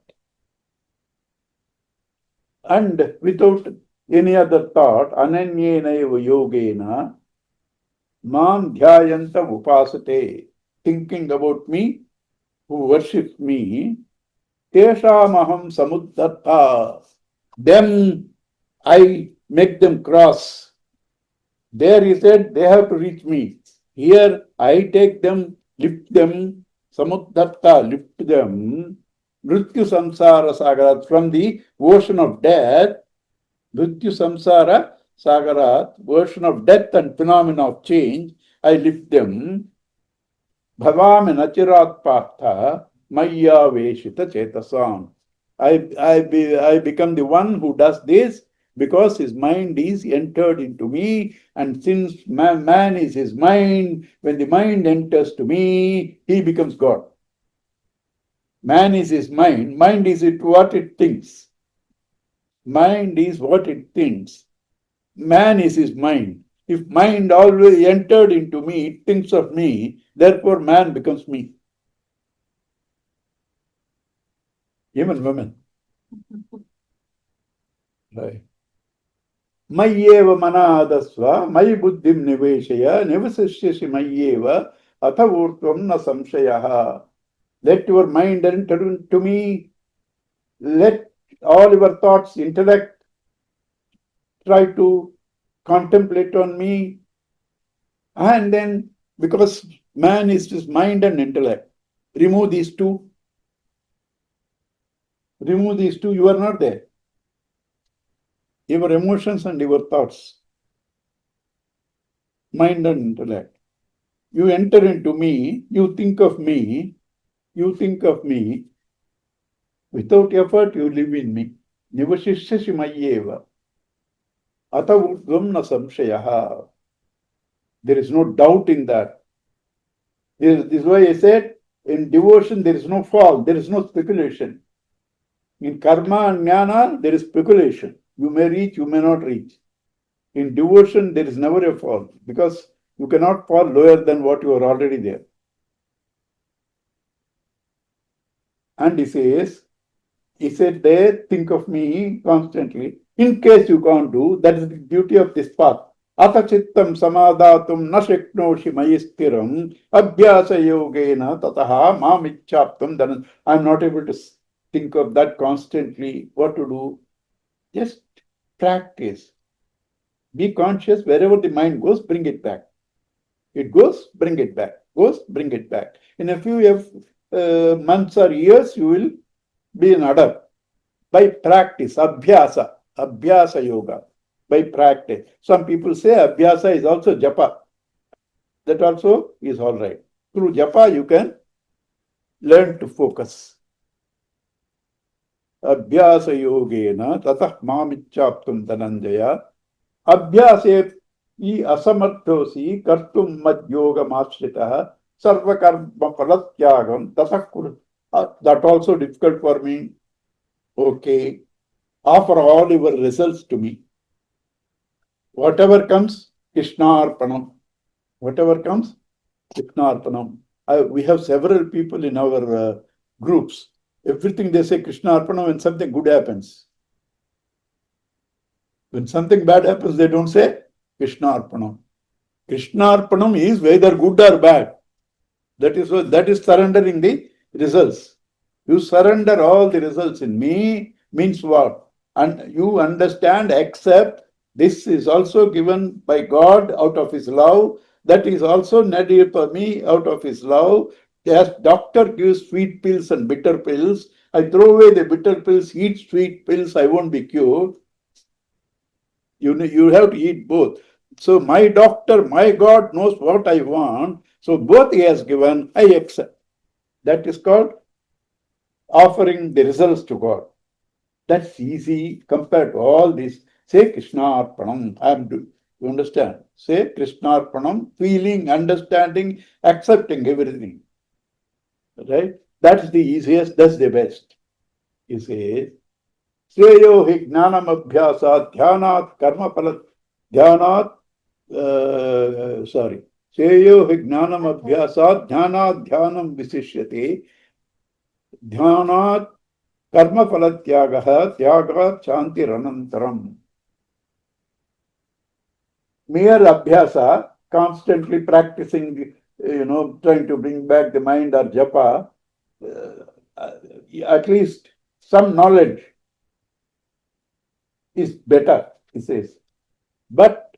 and without any other thought, ananyenaiva yogena, mam dhyayanta upasate, thinking about me, who worships me, teshamaham samuddatta, them I make them cross. There he said they have to reach me. Here I take them, lift them, samuddatta, lift them, mrityu samsara sagarat, from the ocean of death, mrityu samsara sagarat, ocean of death and phenomena of change, I lift them. Bhavami nachirat partha, Maya Veshita Chetasam. I become the one who does this because his mind is entered into me, and since man is his mind, when the mind enters to me, he becomes God. Man is his mind. Mind is what it thinks. Mind is what it thinks. Man is his mind. If mind always entered into me, it thinks of me, therefore man becomes me. Even women. Right. Mayyeva manadasva, mayi buddhim niveshaya, nivasishyasi mayyeva, athavurtvam na samshayaha. Let your mind enter into me. Let all your thoughts, intellect, try to contemplate on me. And then, because man is his mind and intellect, remove these two. Remove these two, you are not there. Your emotions and your thoughts, mind and intellect. You enter into me, you think of me, you think of me. Without effort, you live in me. Nivashishyasi mayyeva. Ata urdhvam na samshayaha. There is no doubt in that. This is why I said, in devotion, there is no fall, there is no speculation. In karma and jnana, there is speculation. You may reach, you may not reach. In devotion, there is never a fall, because you cannot fall lower than what you are already there. And he said there, think of me constantly. In case you can't do, that is the beauty of this path. Atachittam samadhatum na shaknoshi mayistiram abhyasa yogena tataha mamichaptam. Then I'm not able to think of that constantly. What to do? Just practice. Be conscious wherever the mind goes, bring it back. It goes, bring it back. Goes, bring it back. In a few months or years, you will be an adept. By practice, abhyasa yoga. By practice. Some people say abhyasa is also japa. That also is all right. Through japa, you can learn to focus. Abhyasa yogena tatah mamichaptum dhananjaya. Abhyase I asamarthosi kartum mad yoga mashritaha sarva karma palatyagam tatah. That also difficult for me. Okay. Offer all your results to me. Whatever comes, Krishnarpanam. Whatever comes, Krishnarpanam. We have several people in our groups. Everything they say Krishnarpanam when something good happens. When something bad happens, they don't say Krishnarpanam. Krishnarpanam is whether good or bad. That is surrendering the results. You surrender all the results in me means what? And you understand, accept, this is also given by God out of His love. That is also needed for me out of His love. As doctor gives sweet pills and bitter pills, I throw away the bitter pills, eat sweet pills, I won't be cured. You have to eat both. So my doctor, my God knows what I want. So both He has given, I accept. That is called offering the results to God. That's easy compared to all this. Say Krishna Arpanam. I am doing. You understand? Say Krishna Arpanam, feeling, understanding, accepting everything. Right? That's the easiest, that's the best. He says, Sreyo hi gnanam abhyasa dhyanat karma palat dhyanat Sreyo hi gnanam abhyasa dhyanat dhyanam visishyate dhyanat karma palat tyagaha tyaga chanti ranantaram. Mere abhyasa, constantly practicing, trying to bring back the mind or japa, at least some knowledge is better, he says. But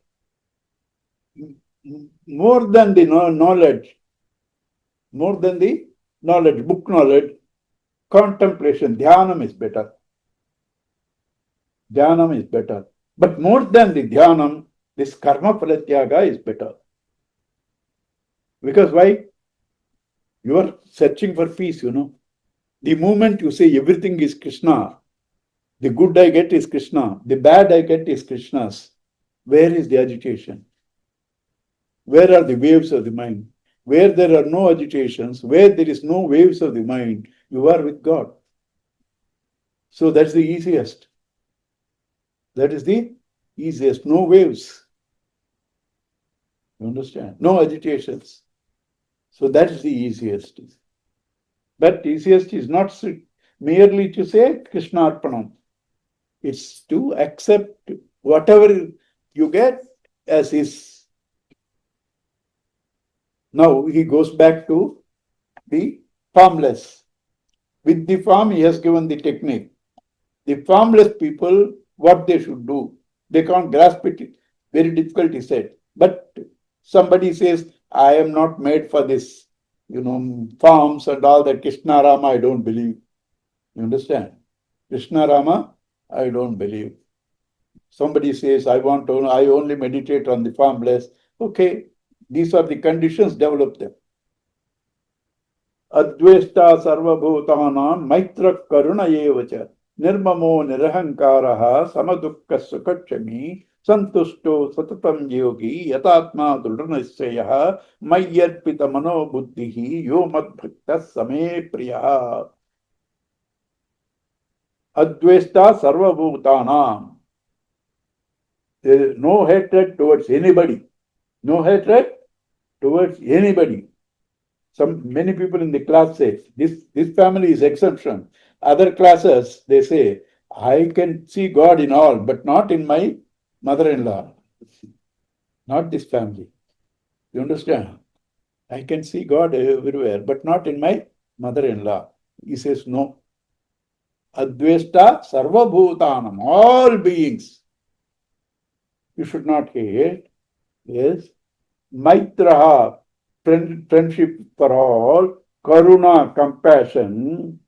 more than the knowledge, book knowledge, contemplation, dhyanam is better. Dhyanam is better. But more than the dhyanam, this karma palatyaga is better. Because why? You are searching for peace, The moment you say everything is Krishna, the good I get is Krishna, the bad I get is Krishna's, where is the agitation? Where are the waves of the mind? Where there are no agitations, where there is no waves of the mind, you are with God. So that's the easiest. That is the easiest. No waves. You understand? No agitations. So that is the easiest. But easiest is not merely to say Krishna Arpanam. It's to accept whatever you get as is. Now he goes back to the formless. With the form, he has given the technique. The formless people, what they should do, they can't grasp it. Very difficult, he said. But somebody says, I am not made for this, forms and all that. Krishna Rama, I don't believe. You understand? Krishna Rama, I don't believe. Somebody says, I only meditate on the formless. Okay, these are the conditions, develop them. Advesta sarvabhutanam maitra karuna evacha nirmamo nirahankaraha samadukka sukachami santusto satatam yogi yatatma dridhanasyaha mayyarpita mano buddhihi yo madbhakta same priyaha. Advesta sarvabhutanam. There is no hatred towards anybody. No hatred towards anybody. Many people in the class say, this family is exception. Other classes, they say, I can see God in all, but not in my mother-in-law. Not this family. You understand? I can see God everywhere, but not in my mother-in-law. He says, no. Advesta sarvabhutanam, all beings. You should not hate. Yes. Maitraha, friendship for all. Karuna, compassion.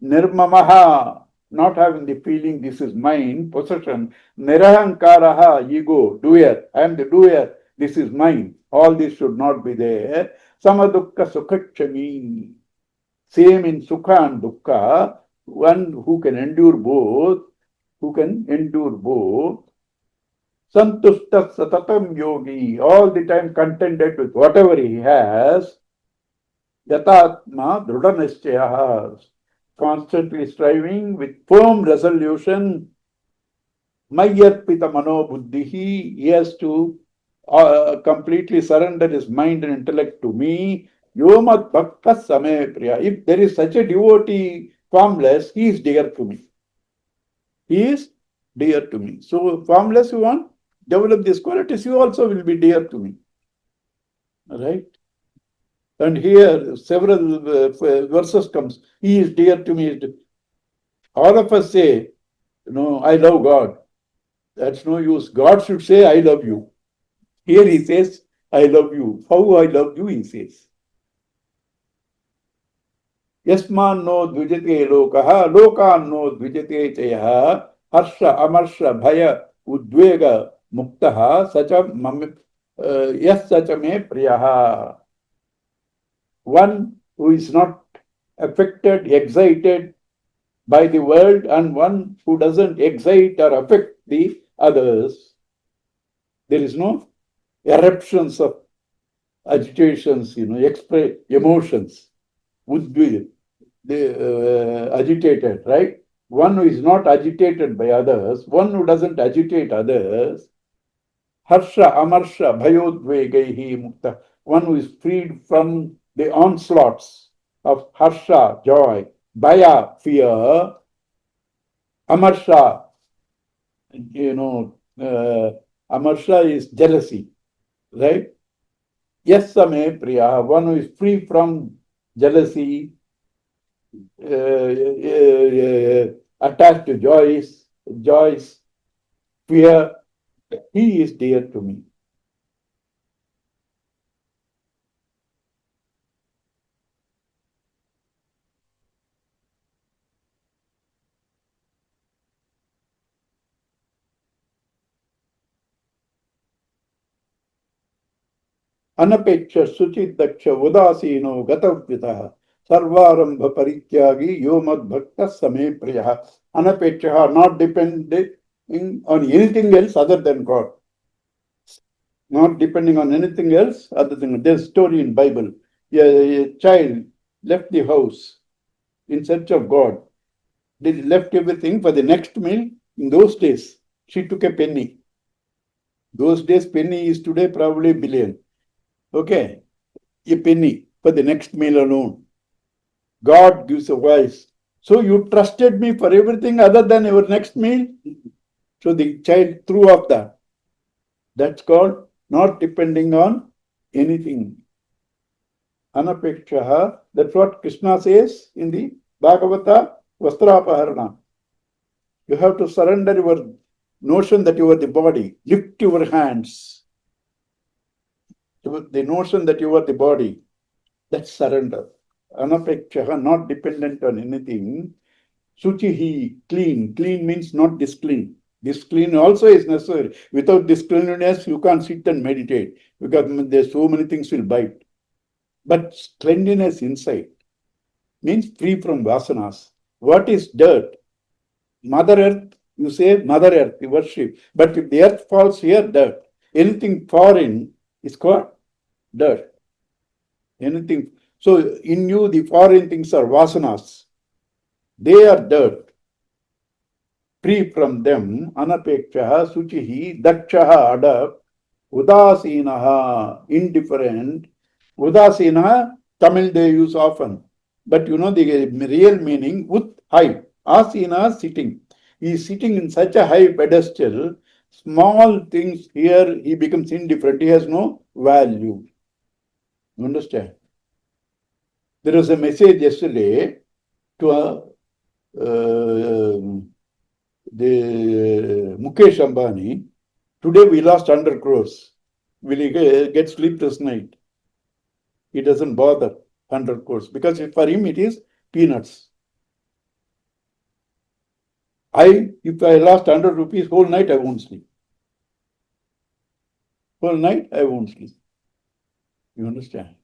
Nirmamaha, not having the feeling this is mine, possession. Nirahankaraha, ego, doer. I am the doer. This is mine. All this should not be there. Samadukka sukhachami. Same in sukha and dukkha. One who can endure both. Who can endure both. Santushta satatam yogi, all the time contented with whatever he has. Yatatma dridhanasyaha, constantly striving with firm resolution. Mayyarpita mano buddhihi, he has to completely surrender his mind and intellect to me. Yomat bhakta same priya. If there is such a devotee formless, he is dear to me. He is dear to me. So formless you want? Develop these qualities, you also will be dear to me. Right? And here several verses comes. He is dear to me. All of us say, I love God. That's no use. God should say, I love you. Here he says, I love you. How I love you, he says. Yasman no dvijate lokaha, lokan no dvijate chayaha, harsha, amarsha, bhaya, udvega, muktaha, yas sachame priyaha. One who is not affected, excited by the world, and one who doesn't excite or affect the others. There is no eruptions of agitations, emotions would be agitated, right? One who is not agitated by others, one who doesn't agitate others. Harsha, amarsha, bhayodvegaihi mukta. One who is freed from the onslaughts of harsha, joy, bhaya, fear, amarsha, amarsha is jealousy, right? Yes, same priya, one who is free from jealousy, attached to joys, fear, he is dear to me. Anapeksha, suchit daksha, udasino, gatavyataha, Sarvarambha parityagi yo mad bhakta same priya. Anapekshaha, not depending on anything else other than God. Not depending on anything else other than God. There's a story in Bible. A child left the house in search of God. They left everything for the next meal. In those days, she took a penny. Those days, penny is today probably billion. Okay, a penny for the next meal alone. God gives a voice. So you trusted me for everything other than your next meal? So the child threw up that. That's called not depending on anything. Anapekshaha. That's what Krishna says in the Bhagavata Vastrapaharana. You have to surrender your notion that you are the body. Lift your hands. The notion that you are the body. That's surrender. Anapekshaha, not dependent on anything. Suchihi, clean. Clean means not disclean. Disclean also is necessary. Without this cleanliness, you can't sit and meditate because there's so many things will bite. But cleanliness inside means free from vasanas. What is dirt? Mother Earth, you say Mother Earth, you worship. But if the earth falls here, dirt. Anything foreign is called dirt. Anything. So in you, the foreign things are vasanas. They are dirt. Free from them, anapekshaha, suchihi, dakshaha, adapt, udasinaha, indifferent. Udasinaha, Tamil they use often. But you know the real meaning, with high. Asina, sitting. He is sitting in such a high pedestal, small things here, he becomes indifferent. He has no value. You understand? There was a message yesterday to the Mukesh Ambani. Today we lost 100 crores. Will he get sleepless night? He doesn't bother 100 crores because for him it is peanuts. If I lost 100 rupees, whole night I won't sleep. Whole night I won't sleep. You understand?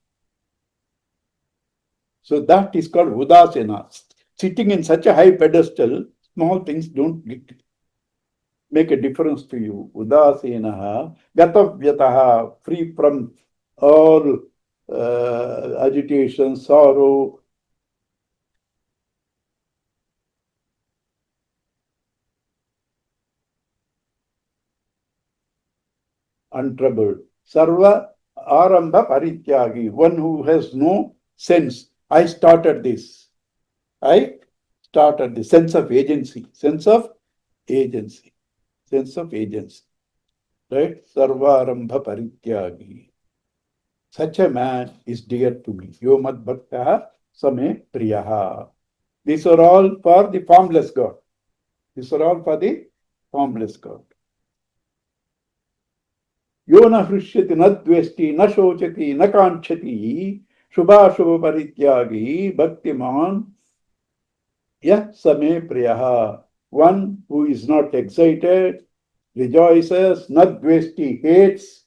So that is called Udasena. Sitting in such a high pedestal, small things don't make a difference to you. Udasenaha, gatavyataha, free from all agitation, sorrow. Untroubled. Sarva arambha parityagi, one who has no sense. I started this. I started the sense of agency. Sense of agency. Sense of agency. Right? Sarvarambha parityagi. Such a man is dear to me. Yo mad bhaktaha same priyaha. These are all for the formless God. These are all for the formless God. Yo na hrishyati na dvesti na shochati na kanchati shubha shubha parityagi bhaktiman yah same priyaha. One who is not excited, rejoices, na dvesti, hates,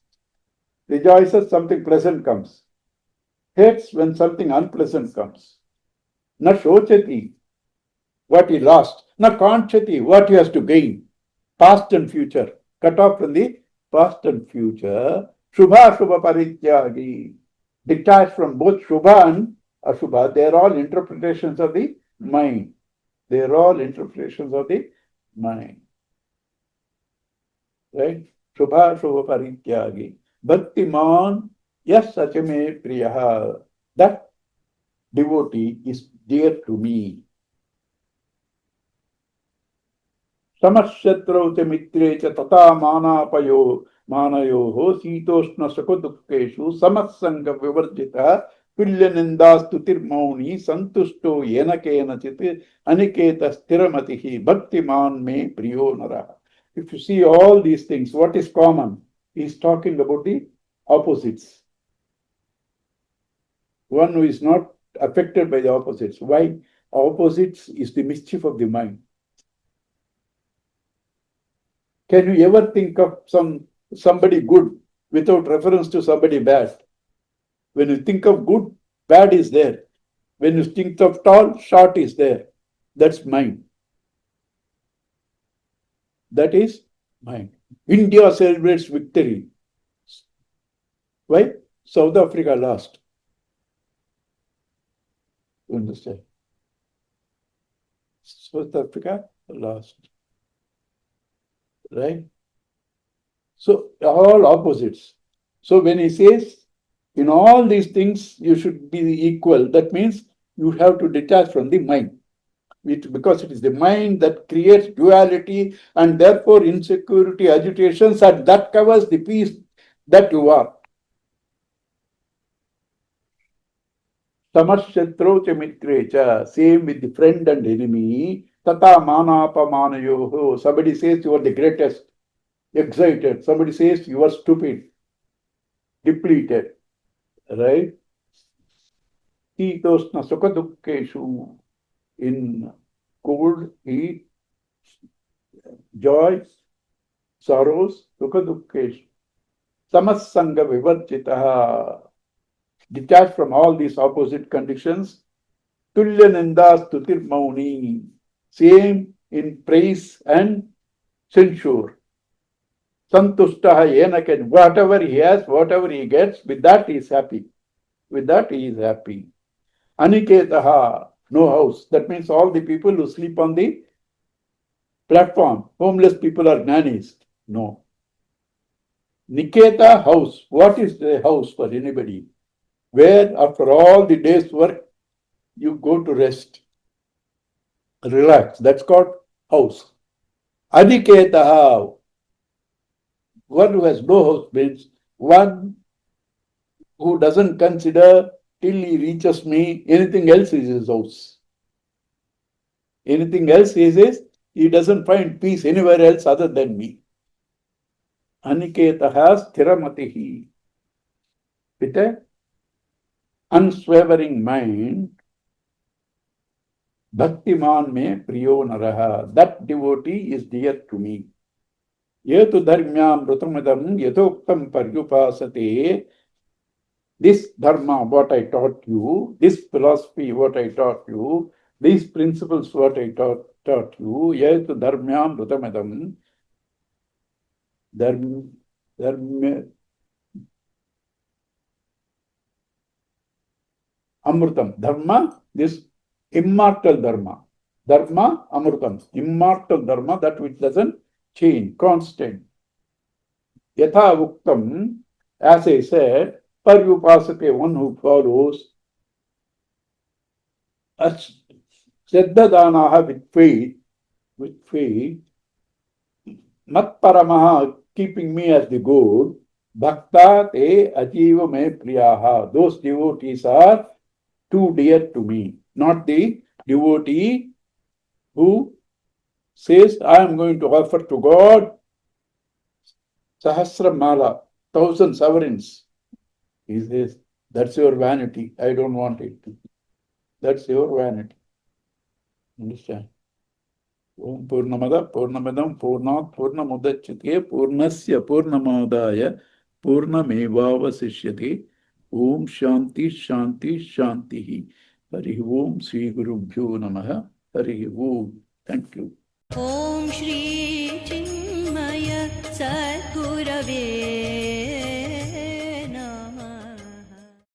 rejoices something pleasant comes. Hates when something unpleasant comes. Na shochati, what he lost. Na kanchati, what he has to gain. Past and future. Cut off from the past and future. Shubha Shubha Parityagi. Detached from both Shubha and Ashubha. They are all interpretations of the mind. They are all interpretations of the mind. Right? Shubha Shubha Parityagi. Bhaktiman Yas Sachame Priyaha. That devotee is dear to me. Samasyatrau te mitre cha tata manapayo manayoho sitoshna sakudukeshu samassanga vivarjita pilyanindastutir mauni santusto yenakena chit aniketa stiramatihi bhaktiman me priyo nara. If you see all these things, what is common? He is talking about the opposites. One who is not affected by the opposites. Why? Opposites is the mischief of the mind. Can you ever think of somebody good without reference to somebody bad? When you think of good, bad is there. When you think of tall, short is there. That's mind. That is mind. India celebrates victory. Why? South Africa lost. You understand? South Africa lost. Right? So all opposites. So when he says, in all these things, you should be equal, that means you have to detach from the mind. Because it is the mind that creates duality and therefore insecurity, agitations, and that covers the peace that you are. Tamashatro cha mitre cha, same with the friend and enemy. Tata manapamanayoho. Somebody says you are the greatest, excited. Somebody says you are stupid, depleted. Right? Titosna sukha in cold, heat, joy, sorrows, sukha dukkeshu. Samasanga vivarjitaha. Detached from all these opposite conditions. Tulya ninda stutir mauni. Same in praise and censure. Santushtaha yenaken. Whatever he has, whatever he gets, with that he is happy. With that he is happy. Aniketaha. No house. That means all the people who sleep on the platform, homeless people are nannies. No. Niketa, house. What is the house for anybody? Where after all the day's work, you go to rest, relax. That's called house. Aniketa, one who has no house means one who doesn't consider till he reaches me, anything else is his house. Anything else is his, he doesn't find peace anywhere else other than me. Aniketaha sthiramatihi. With an unswavering mind, Bhaktiman me priyo naraha. That devotee is dear to me. Yetu dharmyam rutamadam yatoktam paryupasate. This dharma, what I taught you, this philosophy, what I taught you, these principles, what I taught you, yetu dharmyam rutamadam. Amrutam. Dharma, this immortal dharma. Dharma, amrutam. Immortal dharma, that which doesn't change, constant. Yatha uktam, as I said, paryupasate, one who follows, Shraddhadanaha, with faith, mat paramaha, keeping me as the goal, bhakta te ajiva me priyaha. Those devotees are too dear to me, not the devotee who says, I am going to offer to God Sahasra Mala, 1,000 sovereigns. He says, that's your vanity. I don't want it. That's your vanity. Understand? Om Purnamada Purnamadam Purnat Purnamudachyate Purnasya Purnamadaya Purnamevavasishyate. Om Shanti Shanti Shanti. Hari Om Sri Gurubhyo Namaha. Hari Om. Thank you. Om Shri